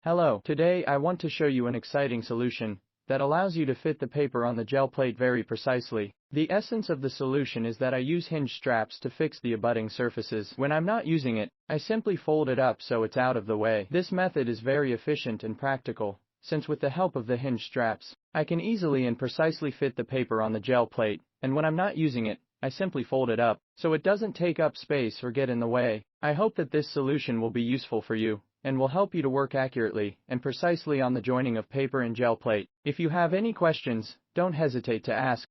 Hello, today I want to show you an exciting solution that allows you to fit the paper on the gel plate very precisely. The essence of the solution is that I use hinge straps to fix the abutting surfaces. When I'm not using it, I simply fold it up so it's out of the way. This method is very efficient and practical, since with the help of the hinge straps, I can easily and precisely fit the paper on the gel plate, and when I'm not using it, I simply fold it up, so it doesn't take up space or get in the way. I hope that this solution will be useful for you, and will help you to work accurately and precisely on the joining of paper and gel plate. If you have any questions, don't hesitate to ask.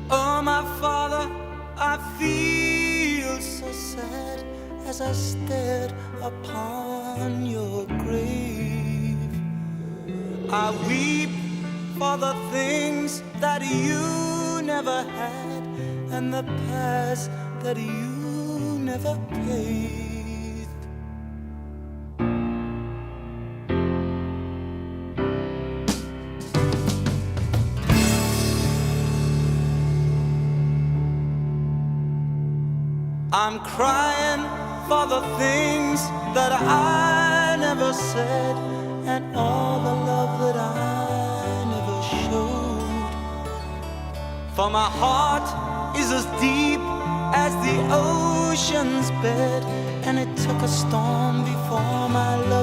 Oh, my Father, I feel so sad as I stared upon your grave. I weep for the things that you never had and the past that you never paid. I'm crying for the things that I never said and all the love that I never showed. For my heart is as deep as the ocean's bed, and it took a storm before my love